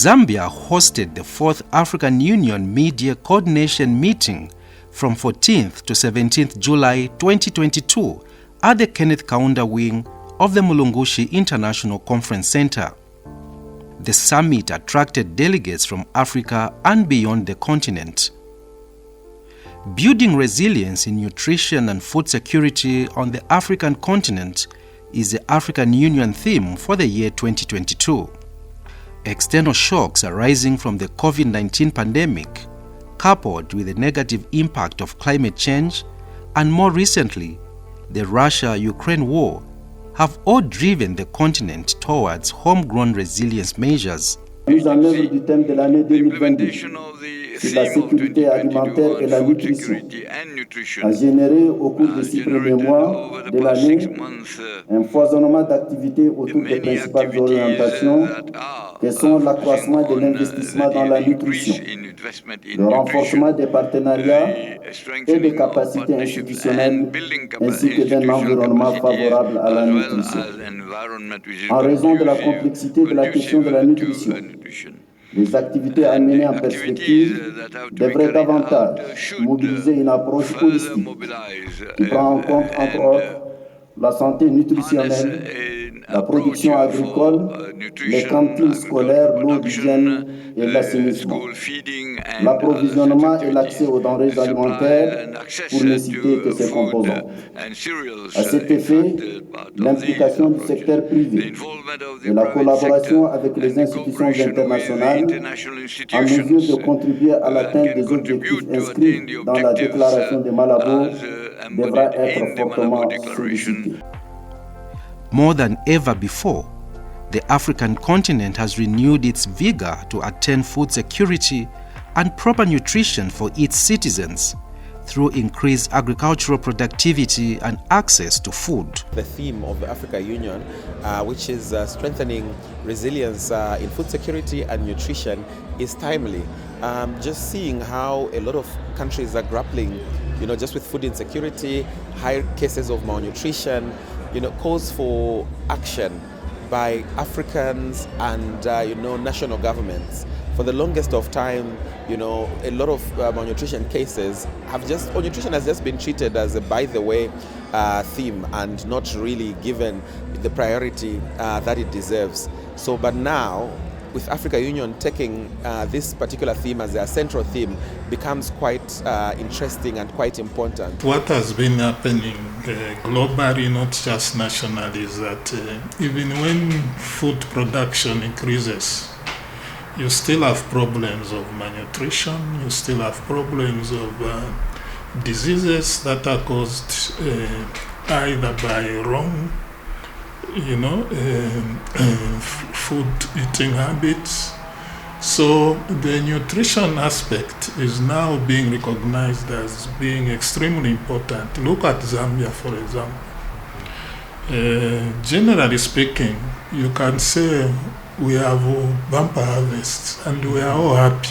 Zambia hosted the 4th African Union Media Coordination Meeting from 14th to 17th July 2022 at the Kenneth Kaunda wing of the Mulungushi International Conference Center. The summit attracted delegates from Africa and beyond the continent. Building resilience in nutrition and food security on the African continent is the African Union theme for the year 2022. External shocks arising from the COVID-19 pandemic, coupled with the negative impact of climate change, and more recently, the Russia-Ukraine war, have all driven the continent towards homegrown resilience measures. Mise en œuvre du thème de l'année 2022 sur la sécurité alimentaire et la nutrition a généré au cours des 6 premiers mois de l'année un foisonnement d'activités autour des principales orientations que sont l'accroissement de l'investissement dans la nutrition, le renforcement des partenariats et des capacités institutionnelles ainsi que d'un environnement favorable à la nutrition. En raison de la complexité de la question de la nutrition, les activités à mener en perspective devraient davantage mobiliser une approche holistique qui prend en compte, entre autres, la santé nutritionnelle, la production agricole, les cantines scolaires, l'eau d'hygiène et l'assainissement, l'approvisionnement et l'accès aux denrées alimentaires, pour ne citer que ces composants. À cet effet, l'implication du secteur privé et la collaboration avec les institutions internationales en mesure de contribuer à l'atteinte des objectifs inscrits dans la déclaration de Malabo devra être fortement sollicitée. More than ever before, the African continent has renewed its vigor to attain food security and proper nutrition for its citizens through increased agricultural productivity and access to food. The theme of the Africa Union, which is strengthening resilience in food security and nutrition, is timely. Just seeing how a lot of countries are grappling, just with food insecurity, high cases of malnutrition, calls for action by Africans and national governments. For the longest of time, a lot of malnutrition cases nutrition has just been treated as a by the way theme and not really given the priority that it deserves. But now, with Africa Union taking this particular theme as their central theme, becomes quite interesting and quite important. What has been happening globally, not just nationally, is that even when food production increases, you still have problems of malnutrition, you still have problems of diseases that are caused either by wrong food eating habits. So the nutrition aspect is now being recognized as being extremely important. Look at Zambia, for example. Generally speaking, you can say we have bumper harvests and we are all happy.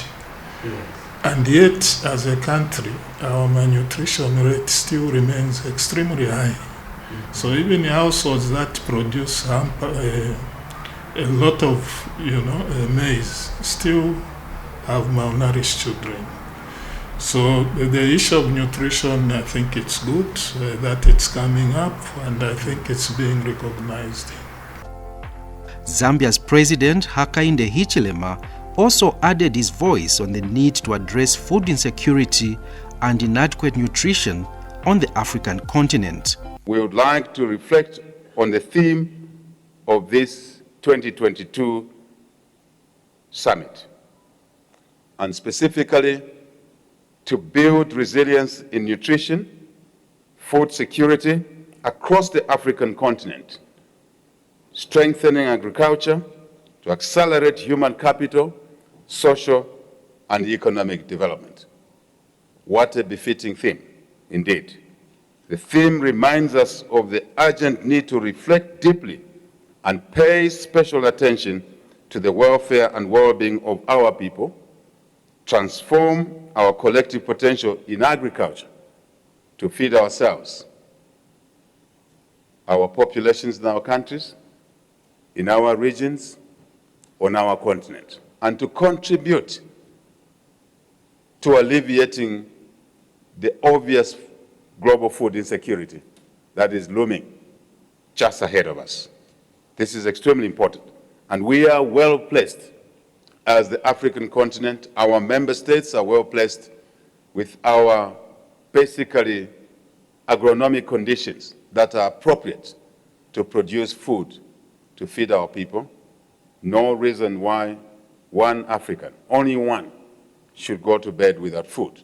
And yet, as a country, our malnutrition rate still remains extremely high. So even households that produce a lot of maize still have malnourished children. So the issue of nutrition, I think it's good that it's coming up, and I think it's being recognized. Zambia's President Hakainde Hichilema also added his voice on the need to address food insecurity and inadequate nutrition on the African continent. We would like to reflect on the theme of this 2022 summit, and specifically to build resilience in nutrition, food security across the African continent, strengthening agriculture to accelerate human capital, social and economic development. What a befitting theme, indeed. The theme reminds us of the urgent need to reflect deeply and pay special attention to the welfare and well-being of our people, transform our collective potential in agriculture to feed ourselves, our populations in our countries, in our regions, on our continent. and to contribute to alleviating the obvious global food insecurity that is looming just ahead of us. This is extremely important, and we are well placed as the African continent. Our member states are well placed with our basically agronomic conditions that are appropriate to produce food to feed our people. No reason why one African, only one, should go to bed without food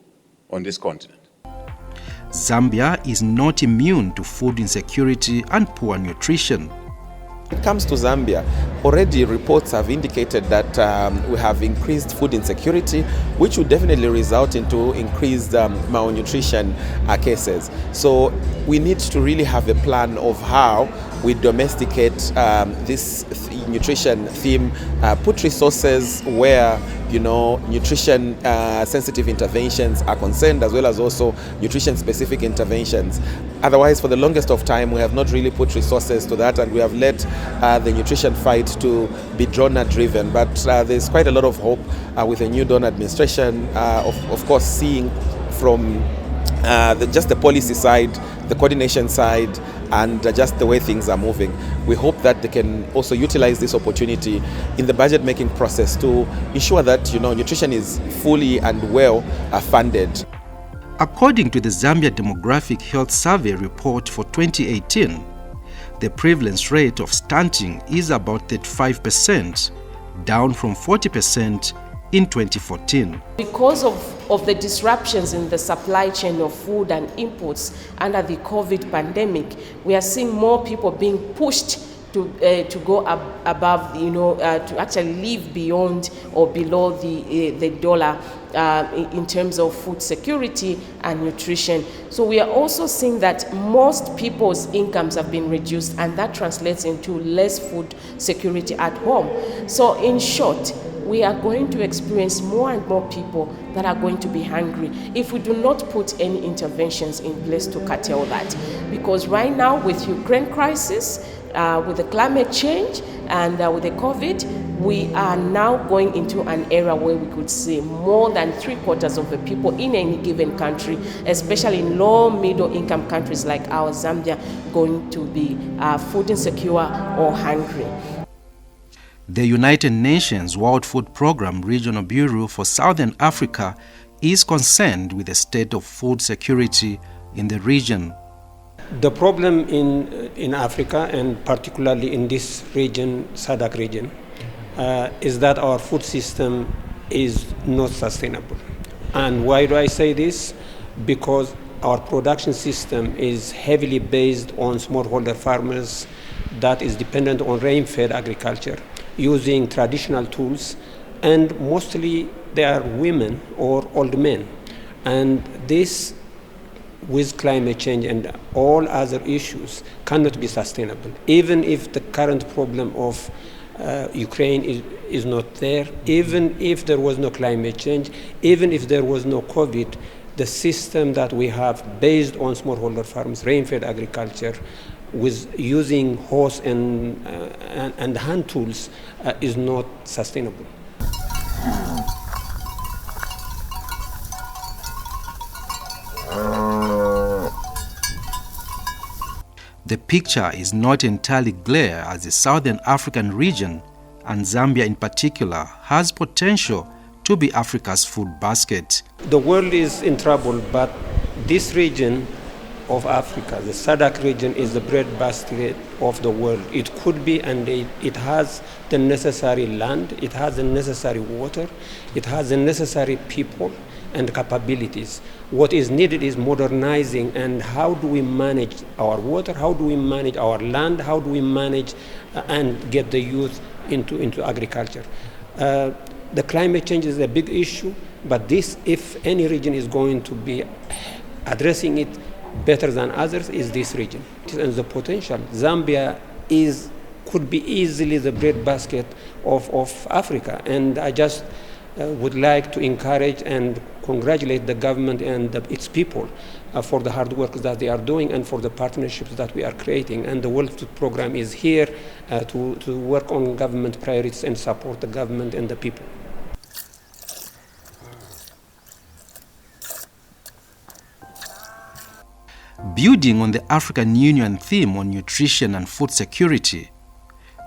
on this continent. Zambia is not immune to food insecurity and poor nutrition. When it comes to Zambia, already reports have indicated that we have increased food insecurity, which would definitely result into increased malnutrition cases. So we need to really have a plan of how we domesticate this nutrition theme, put resources where nutrition sensitive interventions are concerned, as well as also nutrition specific interventions. Otherwise, for the longest of time, we have not really put resources to that, and we have let the nutrition fight to be donor driven. But there's quite a lot of hope with the new donor administration, of course, seeing from just the policy side, the coordination side, and just the way things are moving. We hope that they can also utilize this opportunity in the budget making process to ensure that nutrition is fully and well funded. According to the Zambia Demographic Health Survey report for 2018, the prevalence rate of stunting is about 35%, down from 40% in 2014. Because of the disruptions in the supply chain of food and inputs under the COVID pandemic, we are seeing more people being pushed to go above, to actually live beyond or below the dollar in terms of food security and nutrition. So we are also seeing that most people's incomes have been reduced, and that translates into less food security at home. So in short, we are going to experience more and more people that are going to be hungry if we do not put any interventions in place to curtail that. Because right now, with Ukraine crisis, with the climate change, and with the COVID, we are now going into an era where we could see more than 3/4 of the people in any given country, especially in low, middle-income countries like our Zambia, going to be food insecure or hungry. The United Nations World Food Programme Regional Bureau for Southern Africa is concerned with the state of food security in the region. The problem in Africa, and particularly in this region, SADC region, is that our food system is not sustainable. And why do I say this? Because our production system is heavily based on smallholder farmers that is dependent on rain-fed agriculture, using traditional tools, and mostly they are women or old men. And this, with climate change and all other issues, cannot be sustainable. Even if the current problem of Ukraine is not there, even if there was no climate change, even if there was no COVID, the system that we have based on smallholder farms, rain-fed agriculture, with using horse and hand tools is not sustainable. The picture is not entirely clear, as the Southern African region, and Zambia in particular, has potential to be Africa's food basket. The world is in trouble, but this region of Africa, the SADC region, is the breadbasket of the world. It could be, and it has the necessary land, it has the necessary water, it has the necessary people and capabilities. What is needed is modernizing, and how do we manage our water, how do we manage our land, how do we manage and get the youth into agriculture. The climate change is a big issue, but this, if any region is going to be addressing it better than others, is this region. And the potential, Zambia could be easily the breadbasket of Africa, and I just would like to encourage and congratulate the government and its people for the hard work that they are doing and for the partnerships that we are creating. And the World Food Programme is here to work on government priorities and support the government and the people. Building on the African Union theme on nutrition and food security,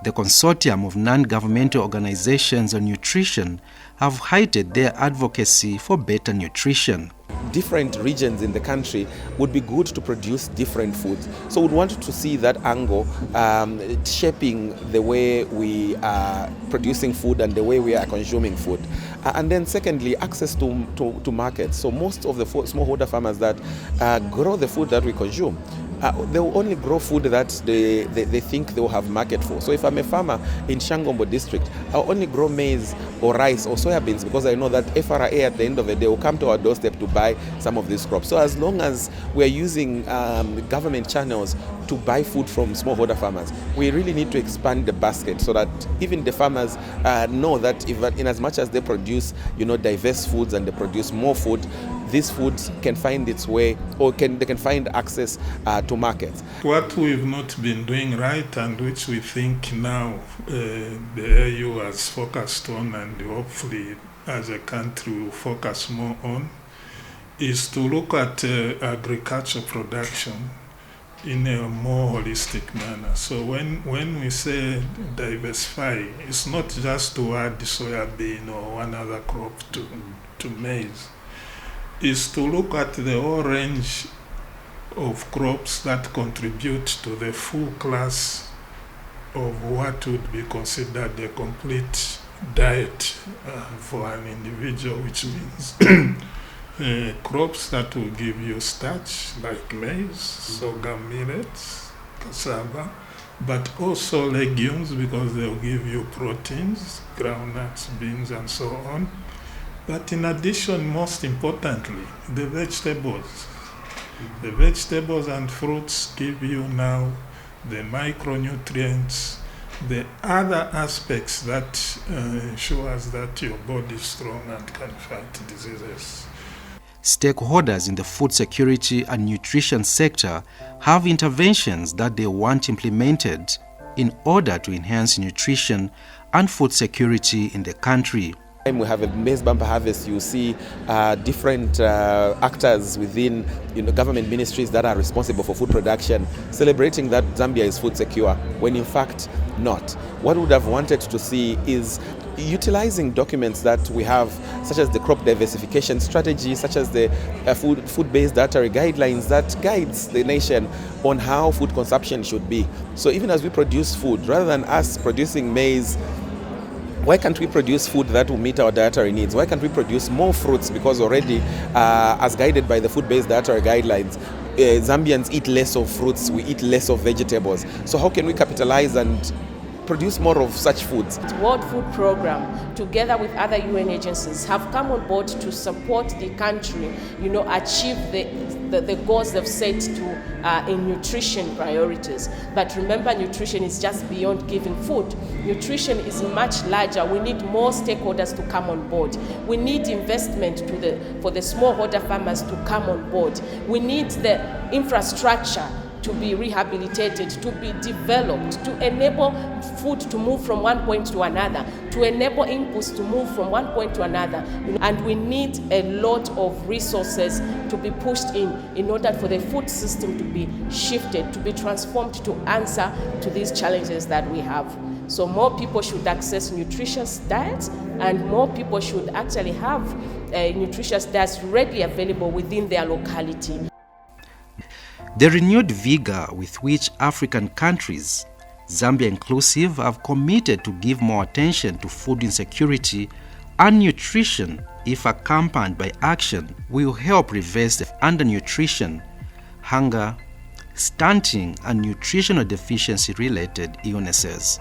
the Consortium of Non-Governmental Organizations on Nutrition have heightened their advocacy for better nutrition. Different regions in the country would be good to produce different foods. So we'd want to see that angle shaping the way we are producing food and the way we are consuming food. And then secondly, access to markets. So most of the smallholder farmers that grow the food that we consume, they will only grow food that they think they will have market for. So if I'm a farmer in Shangombo district, I'll only grow maize or rice or soybeans because I know that FRA at the end of the day will come to our doorstep to buy some of these crops. So as long as we're using government channels to buy food from smallholder farmers, we really need to expand the basket so that even the farmers know that in as much as they produce, diverse foods and they produce more food, these foods can find its way or they can find access to markets. What we've not been doing right and which we think now the AU has focused on and hopefully as a country will focus more on is to look at agricultural production in a more holistic manner. So when we say diversify, it's not just to add soybean or one other crop to maize. Is to look at the whole range of crops that contribute to the full class of what would be considered a complete diet for an individual, which means crops that will give you starch like maize, sorghum, millets, cassava, but also legumes because they'll give you proteins, groundnuts, beans, and so on. But in addition, most importantly, the vegetables. The vegetables and fruits give you now the micronutrients, the other aspects that ensures that your body is strong and can fight diseases. Stakeholders in the food security and nutrition sector have interventions that they want implemented in order to enhance nutrition and food security in the country. We have a maize bumper harvest. You see different actors within government ministries that are responsible for food production celebrating that Zambia is food secure, when in fact not. What we would have wanted to see is utilizing documents that we have, such as the crop diversification strategy, such as the food-based dietary guidelines that guides the nation on how food consumption should be. So even as we produce food, rather than us producing maize, why can't we produce food that will meet our dietary needs? Why can't we produce more fruits? Because already, as guided by the food-based dietary guidelines, Zambians eat less of fruits, we eat less of vegetables. So how can we capitalize and produce more of such foods? The World Food Programme, together with other UN agencies, have come on board to support the country, achieve the goals they've set to in nutrition priorities. But remember, nutrition is just beyond giving food. Nutrition is much larger. We need more stakeholders to come on board. We need investment for the smallholder farmers to come on board. We need the infrastructure to be rehabilitated, to be developed, to enable food to move from one point to another, to enable inputs to move from one point to another. And we need a lot of resources to be pushed in order for the food system to be shifted, to be transformed to answer to these challenges that we have. So more people should access nutritious diets, and more people should actually have nutritious diets readily available within their locality. The renewed vigor with which African countries, Zambia inclusive, have committed to give more attention to food insecurity and nutrition, if accompanied by action, will help reverse the undernutrition, hunger, stunting, and nutritional deficiency-related illnesses.